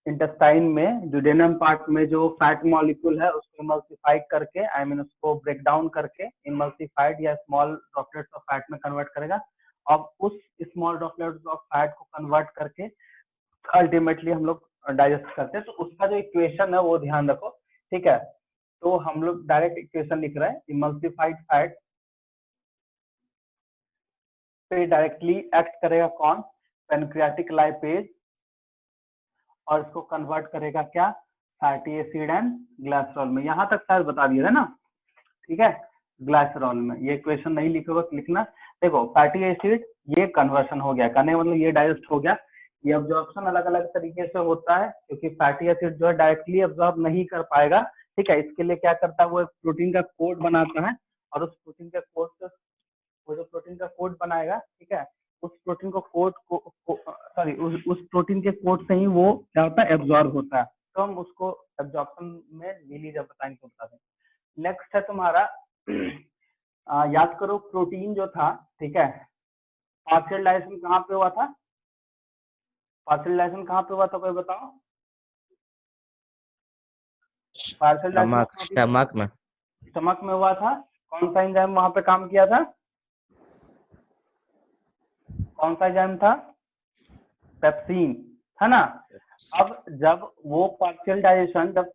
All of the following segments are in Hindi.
इंटेस्टाइन में ड्यूडेनम पार्ट में जो फैट मॉलिक्यूल है उसको इमल्सिफाइड करके उसको ब्रेक डाउन करके इमल्सिफाइड या स्मॉल ड्रॉपलेट्स ऑफ फैट में कन्वर्ट करेगा और उस स्मॉल ड्रॉपलेट्स ऑफ फैट को कन्वर्ट करके अल्टीमेटली हम लोग डाइजेस्ट करते हैं। तो उसका जो इक्वेशन है वो ध्यान रखो, ठीक है। तो हम लोग डायरेक्ट इक्वेशन लिख रहे हैं, इमल्सिफाइड फैट पे डायरेक्टली एक्ट करेगा कौन, पैनक्रियाटिक लाइपेज, और इसको कन्वर्ट करेगा क्या, फैटी एसिड एंड ग्लाइसरॉल में। यहाँ तक शायद बता दिया है ना, ठीक है। ग्लाइसरॉल में ये इक्वेशन नहीं लिखोगे लिखना। देखो फैटी एसिड ये कन्वर्शन हो गया, कहने का मतलब ये डाइजेस्ट हो गया। ये अब्जॉर्प्शन अलग अलग तरीके से होता है क्योंकि फैटी एसिड जो है डायरेक्टली अब्जॉर्ब नहीं कर पाएगा, ठीक है। इसके लिए क्या करता है, वो एक प्रोटीन का कोड बनाता है और उस प्रोटीन के कोड से, वो जो प्रोटीन का कोड बनाएगा, ठीक है, उस प्रोटीन को कोड सॉरी उस प्रोटीन के कोड से ही वो क्या होता है, एब्जॉर्ब होता है। तो हम उसको एब्जॉर्प्शन में नीली जब बताएंगे तो बता दें। नेक्स्ट है तुम्हारा याद करो प्रोटीन जो था, ठीक है, पार्शियल डाइजेशन कहाँ पे हुआ था, पार्शियल डाइजेशन कहाँ पे हुआ था, कोई बताओ। पार्शियल डाइजेशन स्टमक में हुआ था। कौन सा एंजाइम वहां पे काम किया था, कौन सा एंजाइम था, पेप्सिन, है ना। अब जब वो पार्शियल डाइजेशन, जब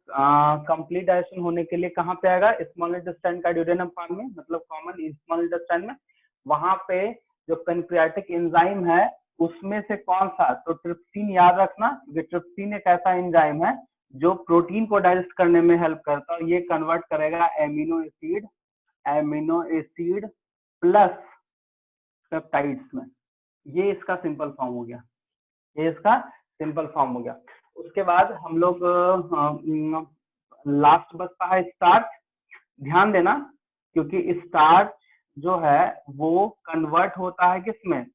कंप्लीट डाइजेशन होने के लिए कहाँ पे आएगा, स्मॉल इंटेस्टाइन का ड्यूडेनम पार्ट में, मतलब कॉमन स्मॉल इंटेस्टाइन में, वहां पे जो पेनक्रियाटिक एंजाइम है उसमें से कौन सा, तो ट्रिप्सिन याद रखना, क्योंकि ट्रिप्सिन एक ऐसा एंजाइम है जो प्रोटीन को डाइजेस्ट करने में हेल्प करता है। ये कन्वर्ट करेगा एमिनो एसिड प्लस पेप्टाइड्स में। ये इसका सिंपल फॉर्म हो गया, ये इसका सिंपल फॉर्म हो गया। उसके बाद हम लोग लास्ट बचता है स्टार्च। ध्यान देना क्योंकि स्टार्च जो है वो कन्वर्ट होता है किसमें,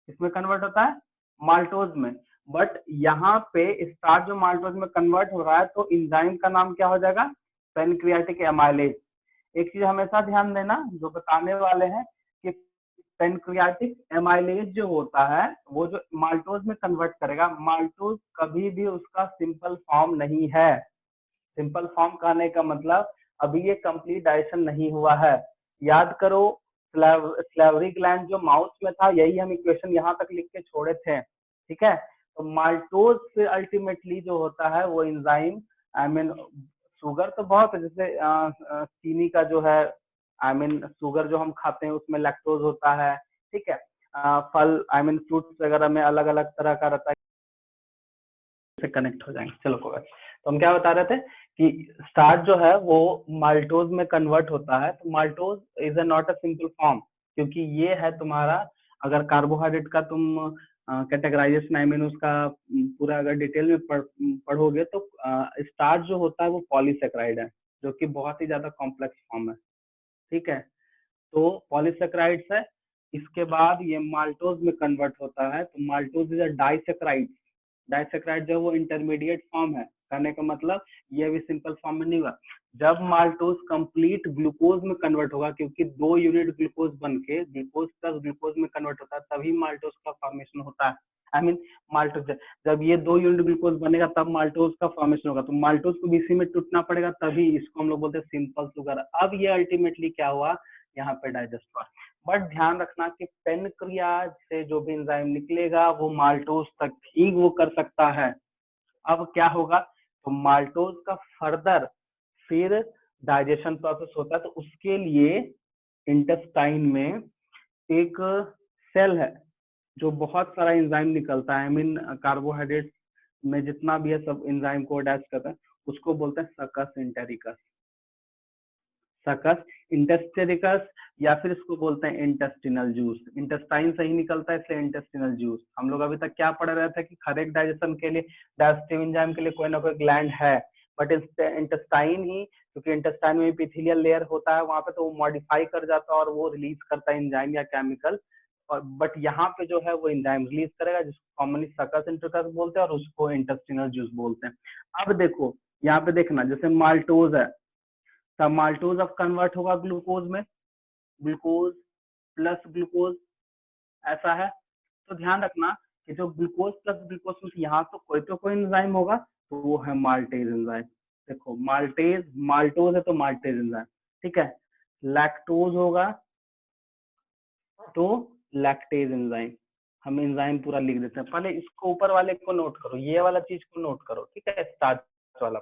किसमें कन्वर्ट होता है, माल्टोज में। बट यहाँ पे स्टार्च जो माल्टोज में कन्वर्ट हो रहा है तो एंजाइम का नाम क्या हो जाएगा, पैनक्रियाटिक एमाइलेज। एक चीज हमेशा ध्यान देना जो बताने वाले हैं कि पैनक्रियाटिक एमाइलेज जो होता है वो जो माल्टोज में कन्वर्ट करेगा, माल्टोज कभी भी उसका सिंपल फॉर्म नहीं है। सिंपल फॉर्म कहने का मतलब अभी ये कंप्लीट डाइजेशन नहीं हुआ है। याद करो स्लेवरी ग्लैंड जो माउथ में था, यही हम इक्वेशन यहाँ तक लिख के छोड़े थे, ठीक है। तो माल्टोज से अल्टीमेटली जो होता है वो एंजाइम, शुगर तो बहुत है, जैसे चीनी का जो है, शुगर जो हम खाते हैं उसमें लैक्टोज होता है, ठीक है। फल फ्रूट्स वगैरह में अलग अलग तरह का रहता है, से कनेक्ट हो जाएंगे। चलो कोई, तो हम क्या बता रहे थे कि स्टार्च जो है वो माल्टोज में कन्वर्ट होता है। तो maltose is a not a simple form, क्योंकि ये है तुम्हारा, अगर कार्बोहाइड्रेट का तुम कैटेगराइजेशन उसका पूरा अगर डिटेल में पढ़ोगे तो स्टार्च जो होता है वो पॉलीसेक्राइड है, जो कि बहुत ही ज्यादा कॉम्प्लेक्स फॉर्म है, ठीक है। तो पॉलीसेक्राइड्स है, इसके बाद ये माल्टोज में कन्वर्ट होता है। तो maltose is a disaccharide. Disaccharide जो वो इंटरमीडिएट फॉर्म है, कहने का मतलब ये भी सिंपल फॉर्म में नहीं हुआ। जब माल्टोज कंप्लीट ग्लूकोज में कन्वर्ट होगा, क्योंकि 2 यूनिट ग्लूकोज बन के ग्लूकोज प्लस ग्लूकोज में कन्वर्ट होता है, तभी माल्टोज का फॉर्मेशन होता है। माल्टोज जब ये 2 यूनिट ग्लूकोज बनेगा तब माल्टोज का फॉर्मेशन होगा। तो माल्टोज को बीसी में टूटना पड़ेगा, तभी इसको हम लोग बोलते हैं सिंपल शुगर। अब ये अल्टीमेटली क्या हुआ, यहाँ पे डाइजेस्ट हुआ। बट ध्यान रखना कि पेनक्रियाज से जो भी एंजाइम निकलेगा वो माल्टोज तक ही वो कर सकता है। अब क्या होगा, तो माल्टोज का फर्दर फिर डाइजेशन प्रोसेस होता है। तो उसके लिए इंटेस्टाइन में एक सेल है जो बहुत सारा एंजाइम निकलता है, कार्बोहाइड्रेट में जितना भी है सब एंजाइम को डाइजेस्ट करता है, उसको बोलते हैं सकस इंटेरिकस। सकस इंटेस्टेरिकस, या फिर इसको बोलते हैं इंटेस्टिनल जूस। इंटेस्टाइन से ही निकलता है, इसलिए इंटेस्टिनल जूस। हम लोग अभी तक क्या पढ़ रहे थे कि हर एक डाइजेशन के लिए, डाइजेस्टिव एंजाइम के लिए कोई ना कोई ग्लैंड है, बट इंटेस्टाइन ही, क्योंकि इंटेस्टाइन में एपिथेलियल लेयर होता है वहां पे, तो वो मॉडिफाई कर जाता है और वो रिलीज करता है एंजाइम या केमिकल। और बट यहाँ पे जो है वो एंजाइम रिलीज करेगा, जिसको कॉमनली सकस इंटेरिकस बोलते हैं और उसको इंटेस्टिनल जूस बोलते हैं। अब देखो यहाँ पे देखना, जैसे माल्टोज है, तब माल्टोज अब कन्वर्ट होगा ग्लूकोज में, ग्लूकोज प्लस ग्लूकोज, ऐसा है। तो ध्यान रखना ये जो ग्लूकोज प्लस ग्लूकोज में यहाँ तो कोई एंजाइम होगा, तो वो है माल्टेज एंजाइम। देखो माल्टेज, माल्टोज है तो माल्टेज एंजाइम, ठीक है। लैक्टोज होगा तो लैक्टेज एंजाइम। हम एंजाइम पूरा लिख देते हैं। पहले इसको ऊपर वाले को नोट करो, ये वाला चीज को नोट करो, ठीक है, स्टार्च वाला।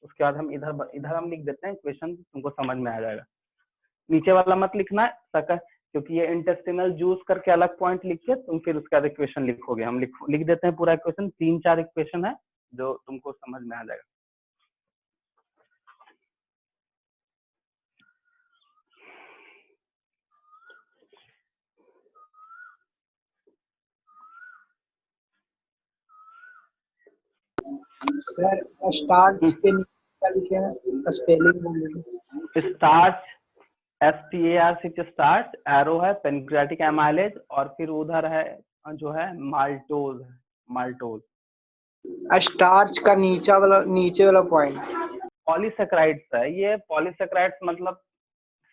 उसके बाद हम इधर इधर हम लिख देते हैं इक्वेशन, तुमको समझ में आ जाएगा। नीचे वाला मत लिखना सकस, क्योंकि ये इंटेस्टिनल जूस करके अलग पॉइंट लिख के तुम फिर उसका इक्वेशन लिखोगे। हम लिख देते हैं पूरा इक्वेशन, 3-4 इक्वेशन है जो तुमको समझ में आ जाएगा। सर स्टार्च के नीचे क्या लिखे हैं, स्पेलिंग बोलिए। स्टार्च STARC स्टार्च, एरो है पेनक्रियाटिक एमाइलेज, और फिर उधर है जो है माल्टोज, माल्टोज। स्टार्च का नीचे वाला पॉइंट पॉलीसेक्राइड्स है ये। पॉलीसेक्राइड्स मतलब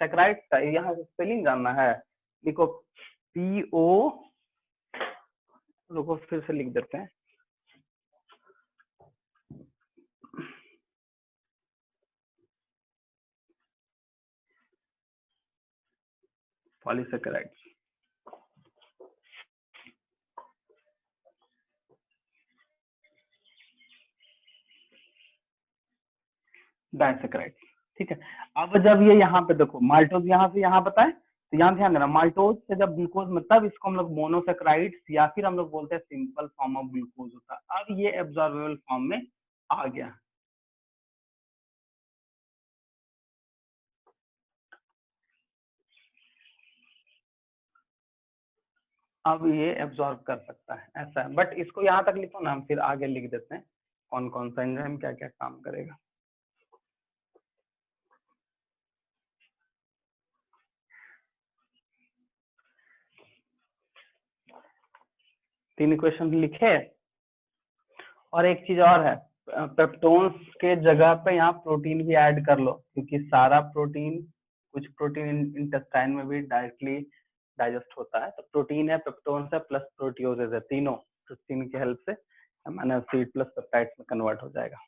सेक्राइड्स का यहाँ स्पेलिंग जानना है, देखो PO, रुको फिर से लिख देते हैं, पॉलीसेक्राइड्स। डाइसेक्राइड्स, ठीक है। अब जब ये यहाँ पे देखो माल्टोज यहाँ से यहाँ बताए, तो यहाँ ध्यान देना, माल्टोज से जब ग्लूकोज में, तब इसको हम लोग मोनोसेक्राइड्स या फिर हम लोग बोलते हैं सिंपल फॉर्म ऑफ ग्लूकोज होता है। अब ये एब्जॉर्बेबल फॉर्म में आ गया। अब ये एब्जॉर्ब कर सकता है, ऐसा है। बट इसको यहाँ तक लिखो ना, हम फिर आगे लिख देते हैं कौन कौन सा एंजाइम क्या क्या काम करेगा। तीन इक्वेशन लिखे। और एक चीज और है, पेप्टोन्स के जगह पे यहाँ प्रोटीन भी ऐड कर लो, क्योंकि सारा प्रोटीन, कुछ प्रोटीन इंटेस्टाइन में भी डायरेक्टली डाइजेस्ट होता है। तो प्रोटीन है, पेप्टोन्स है, प्लस प्रोटियोजेज है, तीनों प्रोटीन की हेल्प से अमीनो एसिड प्लस पेप्टाइड्स में कन्वर्ट हो जाएगा।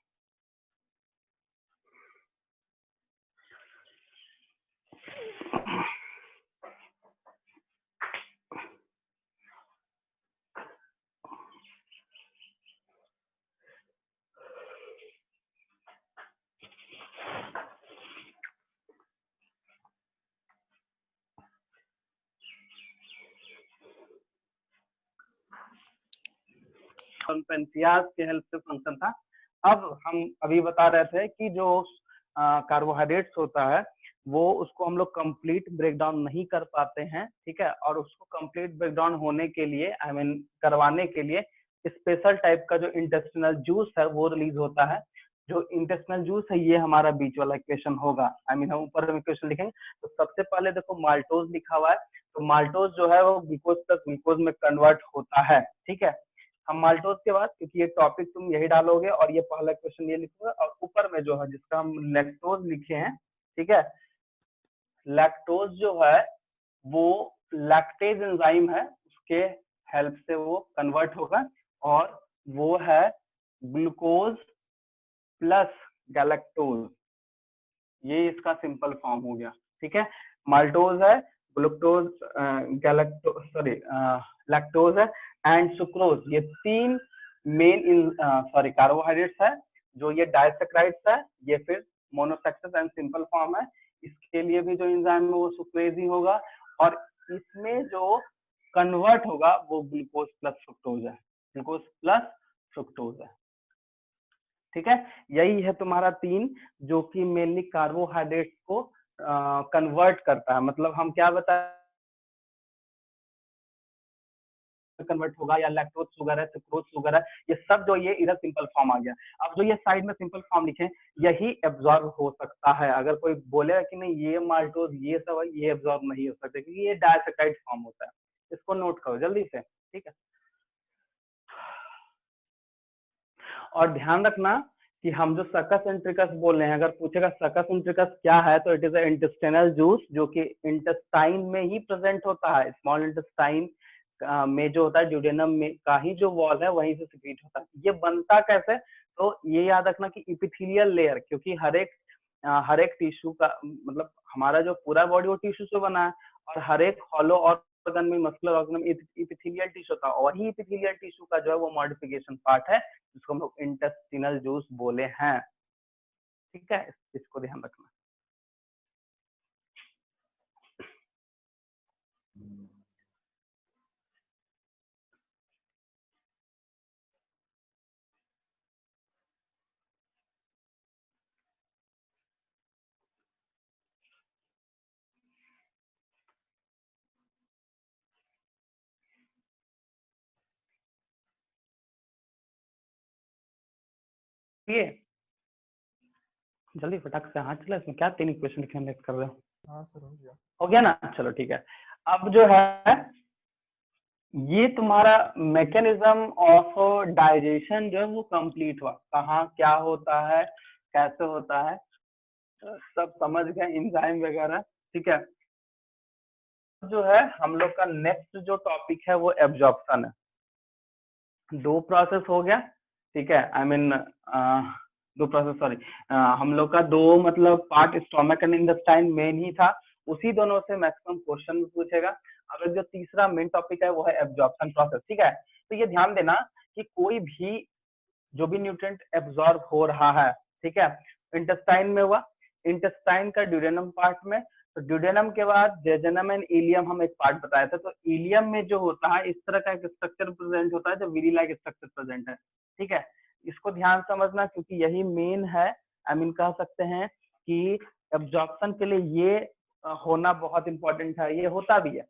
पेनक्रियाज के हेल्प से फंक्शन था। अब हम अभी बता रहे थे कि जो कार्बोहाइड्रेट्स होता है वो उसको हम लोग कंप्लीट ब्रेकडाउन नहीं कर पाते हैं, ठीक है। और उसको कंप्लीट ब्रेकडाउन होने के लिए, आई मीन करवाने के लिए, स्पेशल टाइप का जो इंटेस्टिनल जूस है वो रिलीज होता है। जो इंटेस्टिनल जूस है ये हमारा बीच वाला इक्वेशन होगा, आई मीन हम ऊपर में इक्वेशन लिखेंगे। तो सबसे पहले देखो माल्टोज लिखा हुआ है, तो माल्टोज जो है वो ग्लूकोज प्लस ग्लूकोज में कन्वर्ट होता है, ठीक है। हम माल्टोज के बाद, क्योंकि ये टॉपिक तुम यही डालोगे और ये पहला क्वेश्चन ये लिखोगे, और ऊपर में जो है जिसका हम लैक्टोज लिखे हैं, ठीक है। लैक्टोज जो है वो लैक्टेज एंजाइम है, उसके हेल्प से वो कन्वर्ट होगा, और वो है ग्लूकोज प्लस गैलेक्टोज। ये इसका सिंपल फॉर्म हो गया, ठीक है। माल्टोज है, ग्लूकोज, लैक्टोज है एंड सुक्रोज, ये तीन मेन कार्बोहाइड्रेट्स है। जो ये डाइसेक्राइड्स है, ये फिर मोनोसेक्सेस एंड सिंपल फॉर्म है। इसके लिए भी जो एंजाइम है वो सुक्रेज ही होगा, और इसमें जो कन्वर्ट होगा वो ग्लूकोज प्लस फ्रुक्टोज है, ग्लूकोज प्लस फ्रुक्टोज है, ठीक है। यही है तुम्हारा तीन, जो कि मेनली कार्बोहाइड्रेट्स को कन्वर्ट करता है। मतलब हम क्या बताएं, कन्वर्ट होगा, या लैक्टोज शुगर है, सुक्रोज शुगर है, ये सब जो ये इधर सिंपल फॉर्म आ गया। अब जो ये साइड में सिंपल फॉर्म लिखे, यही एब्जॉर्ब हो सकता है। अगर कोई बोलेगा कि नहीं ये माल्टोज ये सब है, ये एब्जॉर्ब नहीं हो सकता, क्योंकि ये डाइसेक्राइड फॉर्म होता है। इसको नोट करो जल्दी से, ठीक है। और ध्यान रखना कि हम जो सकस एंट्रिकस बोल रहे हैं, अगर पूछेगा सकस एंट्रिकस क्या है, तो इट इज इंटेस्टाइनल जूस, जो कि इंटेस्टाइन में ही प्रेजेंट होता है, स्मॉल इंटेस्टाइन में जो होता है ड्यूडेनम में का ही जो वॉल है वहीं से सिक्रीट होता है। ये बनता कैसे, तो ये याद रखना कि इपिथेलियल लेयर, क्योंकि हर एक टिश्यू का मतलब हमारा जो पूरा बॉडी वो टिश्यू से बना है, और हर एक हॉलो ऑर्गन में, मस्कुलर ऑर्गन में इपिथेलियल टिश्यू होता है, और वही इपिथेलियल टिश्यू का जो है वो मॉडिफिकेशन पार्ट है जिसको हम लोग इंटेस्टिनल जूस बोले हैं। ठीक है, इसको ध्यान रखना। ये जल्दी फटाक से, हाँ चला, इसमें क्या 3 इक्वेशन लिखने कर रहे हो? हाँ सर, हो गया ना, चलो ठीक है। अब जो है ये तुम्हारा मैकेनिज्म ऑफ डाइजेशन जो है वो कंप्लीट हुआ। कहाँ क्या होता है, कैसे होता है, सब समझ गए, एंजाइम वगैरह। ठीक है, जो है हम लोग का नेक्स्ट जो टॉपिक है वो एब्जॉर्प्शन है। 2 प्रोसेस हो गया, ठीक है, आई मीन 2 प्रोसेस, सॉरी, हम लोग का 2 मतलब पार्ट, स्टोमक एंड इंटेस्टाइन मेन ही था, उसी दोनों से मैक्सिमम क्वेश्चन पूछेगा। अगर जो तीसरा मेन टॉपिक है वो है एब्जॉर्प्शन प्रोसेस। ठीक है, तो ये ध्यान देना कि कोई भी जो भी न्यूट्रिएंट एब्जॉर्ब हो रहा है, ठीक है, इंटेस्टाइन में हुआ, इंटेस्टाइन का ड्यूडेनम पार्ट में, तो ड्यूडेनम के बाद जेजुनम एंड इलियम हम एक पार्ट बताया था। तो इलियम में जो होता है इस तरह का एक स्ट्रक्चर प्रेजेंट होता है जो विली लाइक स्ट्रक्चर प्रेजेंट है। ठीक है, इसको ध्यान समझना क्योंकि यही मेन है, आई मीन कह सकते हैं कि एब्जॉर्प्शन के लिए ये होना बहुत इंपॉर्टेंट है, ये होता भी है।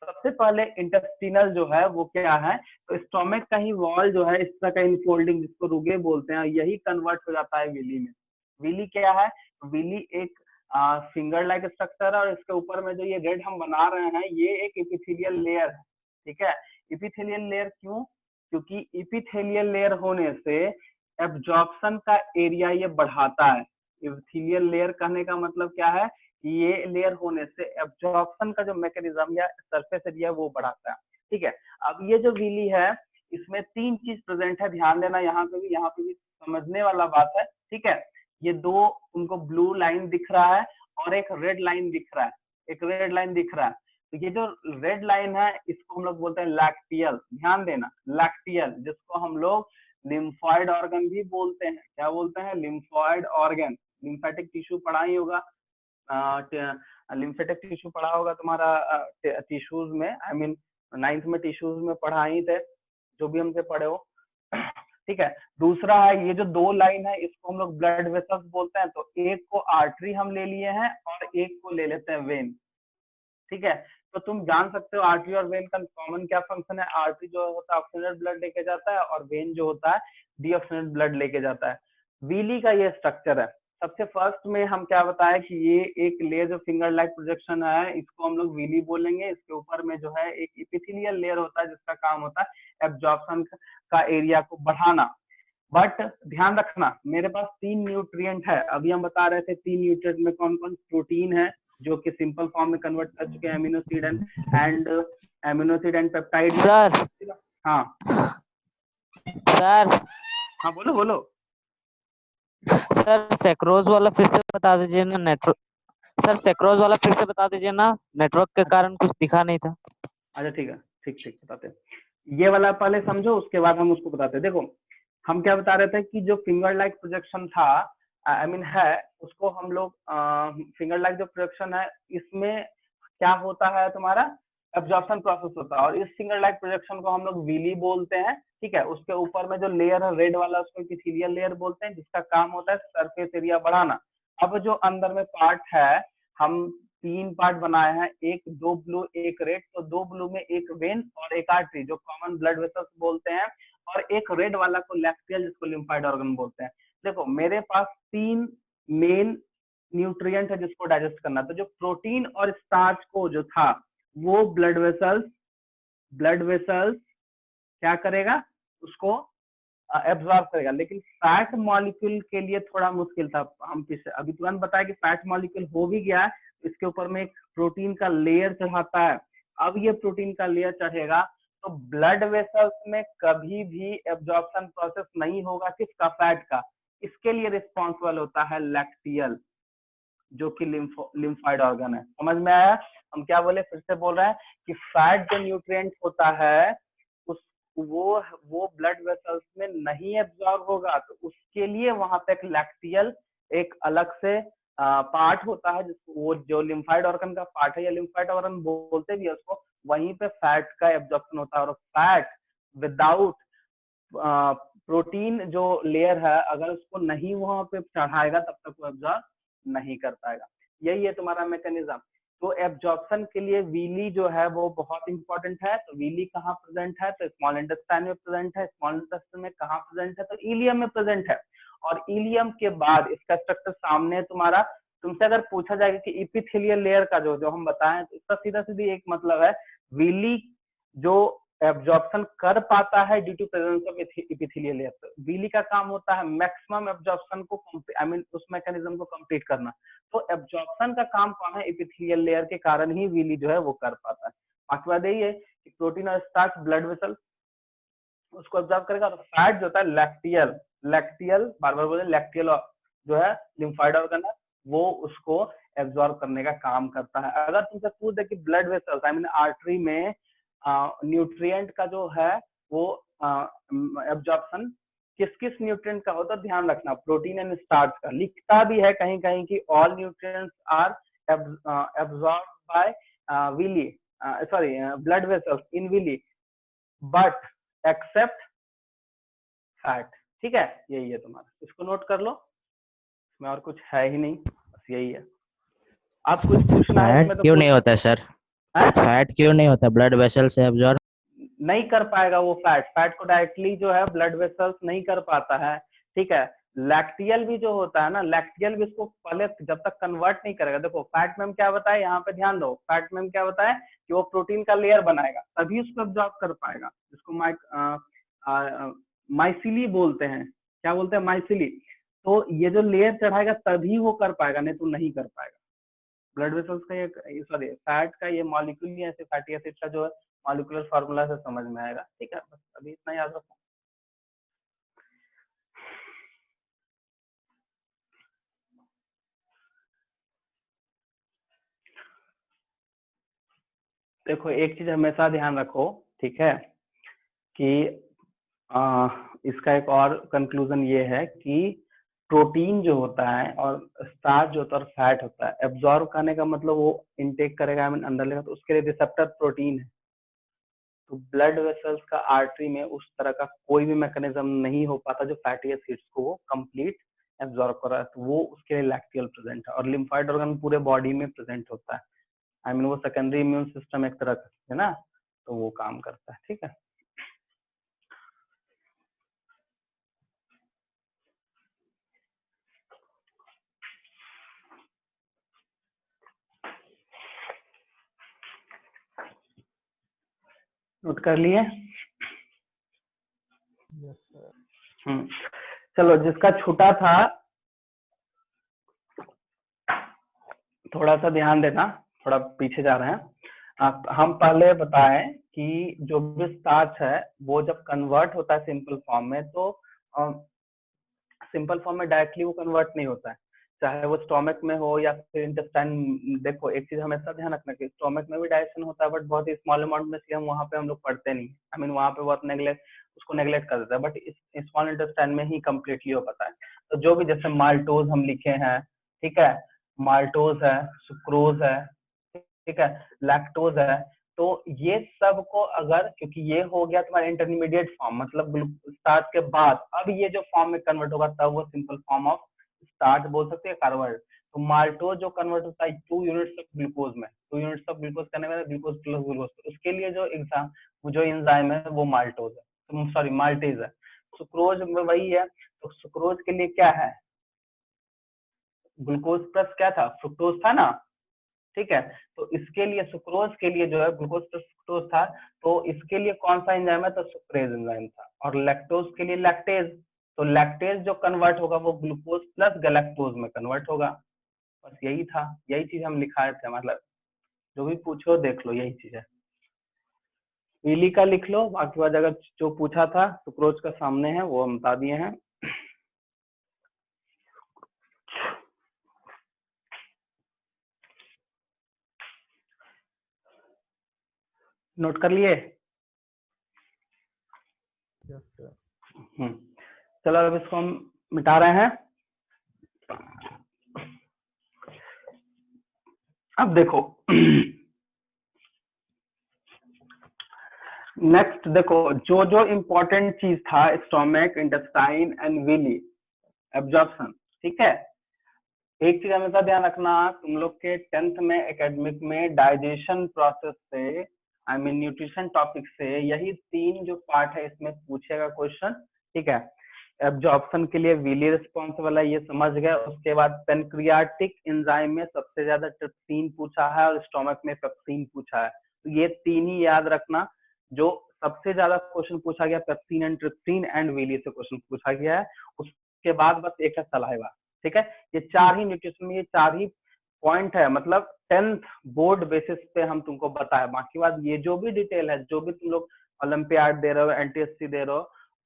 सबसे पहले इंटेस्टिनल जो है वो क्या है, तो स्टोमक का ही वॉल जो है इस तरह का इनफोल्डिंग जिसको रुगे बोलते हैं, यही कन्वर्ट हो जाता है विली में। विली क्या है, विली एक फिंगर लाइक स्ट्रक्चर है, और इसके ऊपर में जो ये रेड हम बना रहे हैं ये एक इपिथेलियल लेयर है। ठीक है, इपिथेलियल लेयर क्यों, क्योंकि इपिथेलियल लेयर होने से एब्जॉर्प्शन का एरिया ये बढ़ाता है। इपिथेलियल लेयर कहने का मतलब क्या है, ये लेयर होने से एब्जॉर्प्शन का जो मैकेनिज्म या सरफेस एरिया वो बढ़ाता है। ठीक है, अब ये जो विली है इसमें 3 चीज प्रेजेंट है, ध्यान देना, यहाँ पे भी समझने वाला बात है। ठीक है, ये 2 उनको ब्लू लाइन दिख रहा है और एक रेड लाइन दिख रहा है, एक रेड लाइन दिख रहा है। तो ये जो रेड लाइन है इसको हम लोग बोलते हैं लैक्टियल, ध्यान देना, लैक्टियल, जिसको हम लोग लिम्फॉइड ऑर्गन भी बोलते हैं। क्या बोलते हैं, लिम्फॉइड ऑर्गन। लिम्फेटिक टिश्यू पढ़ा ही होगा, लिम्फेटिक टिश्यू पढ़ा होगा तुम्हारा टिश्यूज में, आई मीन 9th में टिश्यूज में पढ़ा ही थे, जो भी हमसे पढ़े हो। ठीक है, दूसरा है ये जो 2 लाइन है इसको हम लोग ब्लड वेसल्स बोलते हैं। तो एक को आर्टरी हम ले लिए हैं और एक को ले लेते हैं वेन। ठीक है, तो तुम जान सकते हो आर्टरी और वेन का कॉमन क्या फंक्शन है। आर्टरी जो होता है ऑक्सीजनेटेड ब्लड लेके जाता है और वेन जो होता है डीऑक्सीजनेटेड ब्लड लेके जाता है। विली का ये स्ट्रक्चर है। सबसे फर्स्ट में हम क्या बताया कि ये एक लेयर जो फिंगर लाइक प्रोजेक्शन है इसको हम लोग विली बोलेंगे। इसके ऊपर में जो है एक इपिथेलियल लेयर होता है जिसका काम होता है एब्जॉर्प्शन का एरिया को बढ़ाना। बट ध्यान रखना मेरे पास 3 न्यूट्रिएंट है, अभी हम बता रहे थे 3 न्यूट्रिएंट में कौन कौन, प्रोटीन है जो कि सिंपल फॉर्म में कन्वर्ट कर चुके हैं, amino acid and peptide. Sir, हाँ सर, हाँ बोलो बोलो। सर सेक्रोज वाला फिर से बता दीजिए ना, नेटवर्क। सर सेक्रोज वाला फिर से बता दीजिए ना, नेटवर्क के कारण कुछ दिखा नहीं था। अच्छा ठीक है, ठीक बताते हैं। ये वाला पहले समझो उसके बाद हम उसको बताते हैं। देखो हम क्या बता रहे थे कि जो फिंगर लाइक प्रोजेक्शन था, आई मीन है, उसको हम लोग फिंगर लाइक जो प्रोजेक्शन है इसमें क्या होता है, तुम्हारा एब्जॉर्प्शन प्रोसेस होता है, और इस फिंगर लाइक प्रोजेक्शन को हम लोग विली बोलते हैं। ठीक है, उसके ऊपर में जो लेयर है रेड वाला उसको इपिथेलियल लेयर बोलते हैं जिसका काम होता है सरफेस एरिया बढ़ाना। अब जो अंदर में पार्ट है, हम 3 पार्ट बनाए हैं, एक 2 ब्लू एक रेड। तो 2 ब्लू में एक वेन और एक आर्टरी जो कॉमन ब्लड वेसल्स बोलते हैं, और एक रेड वाला को लैक्टियल जिसको लिम्फाइड ऑर्गन बोलते हैं। देखो मेरे पास 3 मेन न्यूट्रिएंट है जिसको डाइजेस्ट करना। तो जो प्रोटीन और स्टार्च को जो था वो ब्लड वेसल्स क्या करेगा, उसको एब्जॉर्ब करेगा। लेकिन फैट मॉलिक्यूल के लिए थोड़ा मुश्किल था। हम अभी तुरंत बताया कि फैट मॉलिक्यूल हो भी गया है, इसके ऊपर में एक प्रोटीन का लेयर चढ़ाता है। अब ये प्रोटीन का लेयर चढ़ेगा तो ब्लड वेसल्स में कभी भी एब्जॉर्प्शन प्रोसेस नहीं होगा किसका, फैट का। इसके लिए रिस्पॉन्सिबल होता है लैक्टियल, जो कि लिम्फाइड ऑर्गन है। समझ में आया? हम क्या बोले, फिर से बोल रहे हैं कि फैट जो न्यूट्रिएंट होता है उस वो ब्लड वेसल्स में नहीं एब्जॉर्ब होगा, तो उसके लिए वहां पे एक लैक्टियल एक अलग से पार्ट होता है, जिसको वो जो लिम्फाइड ऑर्गन का पार्ट है या लिम्फाइड ऑर्गन बोलते भी है उसको, वहीं पे फैट का एब्जॉर्प्शन होता है। और फैट विदाउट प्रोटीन जो लेयर है अगर उसको नहीं वहां पे चढ़ाएगा तब तक वो एब्जॉर्ब नहीं कर पाएगा। यही है तुम्हारा मैकेनिज्म। तो एब्जॉर्प्शन के लिए वीली जो है वो बहुत इंपॉर्टेंट है। तो वीली कहाँ प्रेजेंट है, तो स्मॉल इंटेस्टाइन में प्रेजेंट है। स्मॉल इंटेस्टाइन में कहाँ प्रेजेंट है, तो इलियम में प्रेजेंट है। और इलियम के बाद इसका स्ट्रक्चर सामने तुम्हारा, तुमसे अगर पूछा जाएगा कि इपिथेलियल लेयर का जो हम बताएं, तो इसका सीधा सीधी एक मतलब है, वीली जो एब्जॉर्प्शन कर पाता है due to presence of epithelial layer. तो वीली का काम होता है मैक्सिमम एब्जॉर्प्शन को उस मैकेनिज्म को कंप्लीट करना। तो एब्जॉर्प्शन का काम कौन है, इपिथेलियल लेयर के कारण ही वीली जो है वो कर पाता है। बाकी बात यही है कि प्रोटीन और स्टार्च ब्लड वेसल उसको एब्जॉर्ब करेगा। और फैट जो होता है लैक्टियल बार बार बोले, लैक्टियल जो है लिम्फाइड ऑर्गन है, वो उसको एब्जॉर्ब करने का काम करता है। अगर तुमसे पूछ दे कि ब्लड वेसल्स आर्टरी में न्यूट्रिएंट का जो है वो एब्जॉर्प्शन किस किस न्यूट्रिएंट का होता है, ध्यान रखना, प्रोटीन एंड स्टार्च का। लिखता भी है कहीं कहीं कि all nutrients are absorb by villi, sorry blood vessels in villi, but except fat. ठीक है, यही है तुम्हारा, इसको नोट कर लो, इसमें और कुछ है ही नहीं, बस यही है। आप कुछ पूछना है इसमें तो क्यों नहीं होता है सर? है? फैट क्यों नहीं होता ब्लड वेसल से एब्जॉर्ब? नहीं कर पाएगा वो फैट को डायरेक्टली जो है ब्लड वेसल्स नहीं कर पाता है। ठीक है, लैक्टियल भी जो होता है ना, लैक्टियल भी इसको पहले जब तक कन्वर्ट नहीं करेगा। देखो फैट में हम क्या बताए, यहाँ पे ध्यान दो, फैट में हम क्या बताए कि वो प्रोटीन का लेयर बनाएगा तभी उसको एब्जॉर्ब कर पाएगा, जिसको माइसिली बोलते हैं। क्या बोलते हैं, माइसिली। तो ये जो लेयर चढ़ाएगा तभी वो कर पाएगा, नहीं तो नहीं कर पाएगा। ब्लड वेसल्स का ये सॉरी फैट का ये मॉलिक्यूल ही ऐसे फैटी एसिड का जो है मॉलिक्यूलर फार्मूला से समझ में आएगा। ठीक है, बस अभी इतना याद रखो। देखो एक चीज हमेशा ध्यान रखो, ठीक है, कि इसका एक और कंक्लूजन ये है कि प्रोटीन जो होता है और स्टार्च जो होता है और फैट होता है, एब्जॉर्ब करने का मतलब वो इनटेक करेगा, अंदर लेगा, तो उसके लिए रिसेप्टर प्रोटीन है। तो ब्लड वेसल्स का आर्टरी में उस तरह का कोई भी मैकेनिज्म नहीं हो पाता जो फैटी एसिड्स को वो कंप्लीट एब्जॉर्ब कर रहा है, तो वो उसके लिए लैक्टियल प्रेजेंट है। और लिम्फाइड ऑर्गन पूरे बॉडी में प्रेजेंट होता है, वो सेकेंडरी इम्यून सिस्टम एक तरह का है ना, तो वो काम करता है। ठीक है, नोट कर लिए? चलो, जिसका छूटा था थोड़ा सा ध्यान देना, थोड़ा पीछे जा रहे हैं। हम पहले बताएं कि जो भी स्टार्च है वो जब कन्वर्ट होता है सिंपल फॉर्म में, तो सिंपल फॉर्म में डायरेक्टली वो कन्वर्ट नहीं होता है, चाहे वो स्टोमक में हो या फिर इंटेस्टाइन। देखो एक चीज हमेशा ध्यान रखना कि स्टोमक में भी डाइजेशन होता है, बट बहुत ही स्मॉल अमाउंट में, इसलिए हम वहाँ पे हम लोग पढ़ते नहीं। वहाँ पे बहुत उसको नेग्लेक्ट कर देता है, बट इस स्मॉल इंटेस्टाइन में ही कम्प्लीटली हो पाता है। तो जो भी जैसे माल्टोज हम लिखे हैं, ठीक है, माल्टोज है, सुक्रोज है, ठीक है, लैक्टोज है, तो ये सब को अगर, क्योंकि ये हो गया तुम्हारा इंटरमीडिएट फॉर्म, मतलब स्टार्च के बाद अब ये जो फॉर्म में कन्वर्ट होगा तब वो सिंपल फॉर्म ऑफ स्टार्च बोल सकते हैं, कार्बोहाइड्रेट। तो माल्टोज जो कन्वर्ट होता है 2 यूनिट्स ऑफ ग्लूकोज में, 2 यूनिट्स ऑफ ग्लूकोज करने में ग्लूकोज प्लस ग्लूकोज, उसके लिए जो एंजाइम है वो माल्टोज है, सॉरी माल्टेज है। सुक्रोज में वही है, तो सुक्रोज के लिए क्या है, ग्लूकोज प्लस क्या था, फ्रुक्टोज था ना, ठीक है। तो इसके लिए सुक्रोज के लिए जो है ग्लूकोज प्लस फ्रुक्टोज था, तो इसके लिए कौन सा एंजाइम है, तो सुक्रेज एंजाइम था। और लैक्टोज के लिए लैक्टेज, तो लैक्टेज जो कन्वर्ट होगा वो ग्लूकोज प्लस गैलेक्टोज में कन्वर्ट होगा। बस यही था, यही चीज हम लिखाए थे, मतलब जो भी पूछो देख लो, यही चीज है। विली का लिख लो, बाकी बाद अगर जो पूछा था सुक्रोज का सामने है वो हम बता दिए हैं। नोट कर लिए? Yes sir. चलो अब इसको हम मिटा रहे हैं। अब देखो नेक्स्ट देखो, जो जो इम्पोर्टेंट चीज था stomach, intestine and villi, absorption, ठीक है। एक चीज हमेशा ध्यान रखना, तुम लोग के 10th में एकेडमिक में डाइजेशन प्रोसेस से, आई मीन न्यूट्रिशन टॉपिक से, यही 3 जो पार्ट है इसमें पूछेगा क्वेश्चन, ठीक है। एब्जॉर्प्शन के लिए विली रिस्पॉन्सिबल है, ये समझ गए। उसके बाद पेनक्रियाटिक एंजाइम में सबसे ज्यादा ट्रिप्सिन पूछा है और स्टोमक में पेप्सिन पूछा है, तो ये 3 ही याद रखना। जो सबसे ज्यादा क्वेश्चन पूछा गया pepsin and trypsin and villi से क्वेश्चन पूछा गया है। उसके बाद बस एक है सलाइवा, ठीक है। ये 4 ही न्यूट्रिशन में, ये 4 ही पॉइंट है, मतलब 10th बोर्ड बेसिस पे हम तुमको बताया। बाकी बात ये जो भी डिटेल है, जो भी तुम लोग ओलंपियाड दे रहे हो, एनटीएससी दे रहे हो,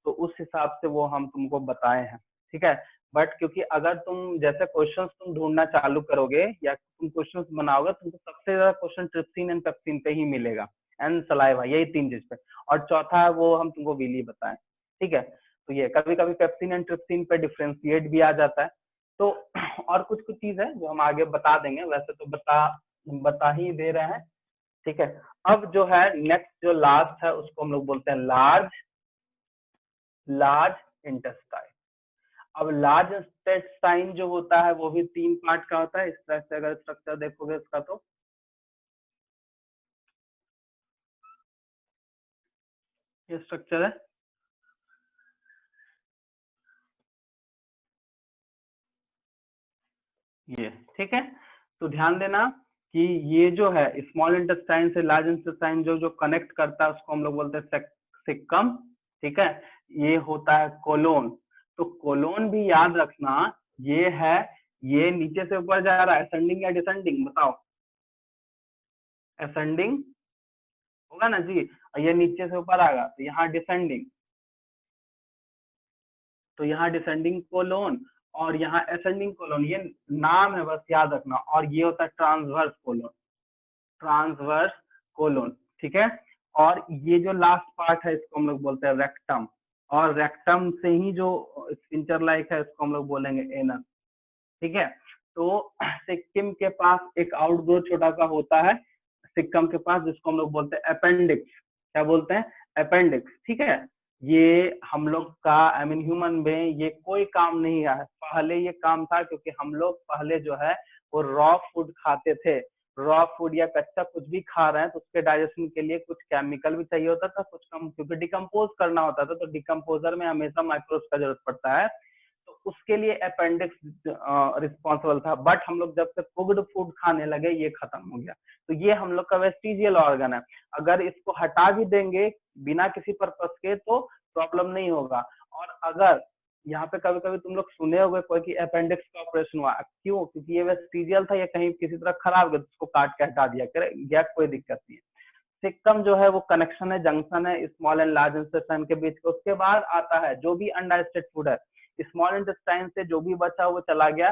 तो उस हिसाब से वो हम तुमको बताए हैं, ठीक है। बट क्योंकि अगर तुम जैसे क्वेश्चंस तुम ढूंढना चालू करोगे या तुम क्वेश्चंस बनाओगे, तुमको सबसे ज्यादा क्वेश्चन ट्रिप्सिन एंड पेप्सिन पे ही मिलेगा, एंड सलाइवा, यही 3 चीज पे। और चौथा है वो हम तुमको विली बताएं, ठीक है। तो ये कभी कभी पेप्सिन एंड ट्रिप्सिन पे डिफ्रेंशिएट भी आ जाता है, तो और कुछ कुछ चीज है जो हम आगे बता देंगे, वैसे तो बता ही दे रहे हैं, ठीक है। अब जो है नेक्स्ट जो लास्ट है उसको हम लोग बोलते हैं लार्ज इंटेस्टाइन। अब लार्ज इंटेस्टाइन जो होता है वो भी 3 पार्ट का होता है। इस तरह से अगर स्ट्रक्चर देखोगे इसका, तो ये स्ट्रक्चर है, ये, ठीक है। तो ध्यान देना कि ये जो है स्मॉल इंटेस्टाइन से लार्ज इंटेस्टाइन जो कनेक्ट करता है उसको हम लोग बोलते हैं सिक्कम, ठीक है। ये होता है कोलोन। तो कोलोन भी याद रखना, ये है, ये नीचे से ऊपर जा रहा है, असेंडिंग या डिसेंडिंग, बताओ? असेंडिंग होगा ना जी, ये नीचे से ऊपर आएगा तो यहाँ डिसेंडिंग, तो यहाँ डिसेंडिंग कोलोन और यहाँ असेंडिंग कोलोन, ये नाम है बस याद रखना। और ये होता है ट्रांसवर्स कोलोन, ठीक है। और ये जो लास्ट पार्ट है इसको हम लोग बोलते हैं रेक्टम, और रेक्टम से ही जो स्फिंक्टर लाइक है इसको हम लोग बोलेंगे एनस, ठीक है। तो सिक्किम के पास एक आउटग्रो छोटा सा होता है सिक्कम के पास, जिसको हम लोग बोलते हैं अपेंडिक्स। क्या बोलते हैं? अपेंडिक्स, ठीक है। ये हम लोग का, आई मीन ह्यूमन में ये कोई काम नहीं है, पहले ये काम था, क्योंकि हम लोग पहले जो है वो रॉ फूड खाते थे। रॉ फूड या कच्चा कुछ भी खा रहे हैं तो उसके डाइजेशन के लिए कुछ केमिकल भी चाहिए होता था, कुछ कम, क्योंकि डिकम्पोज करना होता था, तो डिकम्पोजर में हमेशा माइक्रोब्स का जरूरत पड़ता है, तो उसके लिए अपेंडिक्स रिस्पॉन्सिबल था। बट हम लोग जब से कुक्ड फूड खाने लगे ये खत्म हो गया, तो ये हम लोग का वेस्टिजियल ऑर्गन है। अगर इसको हटा भी देंगे बिना किसी पर्पस के तो प्रॉब्लम नहीं होगा। और अगर यहाँ पे कभी कभी तुम लोग सुने होंगे कोई कि अपेंडिक्स का ऑपरेशन हुआ, क्यों? क्योंकि ये वेस्टिजियल था, ये कहीं किसी तरह खराब गया, उसको काट के हटा दिया, गया, कोई दिक्कत नहीं है। सिक्कम जो है वो कनेक्शन है, जंक्शन है स्मॉल एंड लार्ज इंटेस्टाइन के बीच। उसके बाद आता है जो भी अनडाइजेस्टेड फूड है, स्मॉल इंटेस्टाइन से जो भी बचा वो चला गया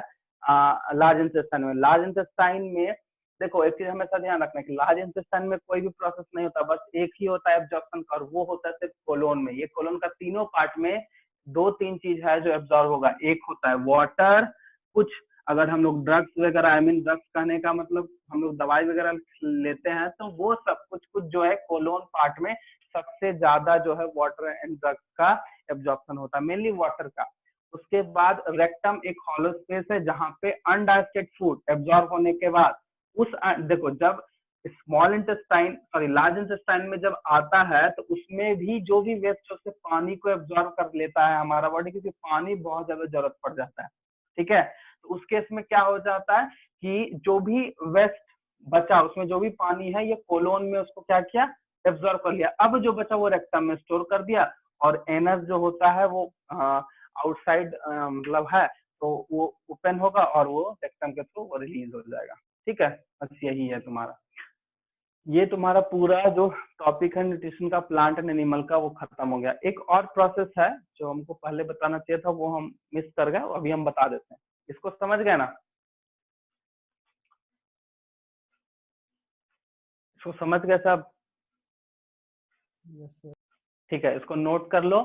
लार्ज इंटेस्टाइन में। लार्ज इंटेस्टाइन में देखो एक चीज हमेशा ध्यान रखना कि लार्ज इंटेस्टाइन में कोई भी प्रोसेस नहीं होता, बस एक ही होता है एब्जॉर्प्शन का, और वो होता है सिर्फ कोलोन में। ये कोलोन का तीनों पार्ट में 2-3 चीज है जो एब्जॉर्ब होगा। एक होता है वाटर, कुछ अगर हम लोग ड्रग्स वगैरह, आई मीन ड्रग्स कहने का मतलब हम लोग दवाई वगैरह लेते हैं, तो वो सब कुछ जो है कोलोन पार्ट में सबसे ज्यादा जो है वाटर एंड ड्रग्स का एब्जॉर्प्शन होता है, मेनली वाटर का। उसके बाद रेक्टम एक हॉलो स्पेस है जहां पे अनडाइजेस्टेड फूड एब्जॉर्ब होने के बाद देखो जब small intestine sorry large intestine में जब आता है तो उसमें भी जो भी वेस्ट है उससे पानी को एब्जॉर्ब कर लेता है हमारा बॉडी, क्योंकि पानी बहुत ज्यादा जरूरत पड़ जाता है, ठीक है। तो उस केस में क्या हो जाता है कि जो भी वेस्ट बचा उसमें जो भी पानी है ये कोलोन में उसको क्या किया, एब्जॉर्ब कर लिया। अब जो बचा वो रेक्टम में स्टोर कर दिया, और एनस जो होता है वो आउटसाइड मतलब है, तो वो ओपन होगा और वो रेक्टम के थ्रू रिलीज हो जाएगा, ठीक है। बस यही है तुम्हारा। ये तुम्हारा पूरा जो टॉपिक है न्यूट्रिशन का प्लांट एंड एनिमल का वो खत्म हो गया। एक और प्रोसेस है जो हमको पहले बताना चाहिए था, वो हम मिस कर गए, अभी हम बता देते हैं। इसको समझ गए ना? इसको समझ गए सब? ठीक है, इसको नोट कर लो।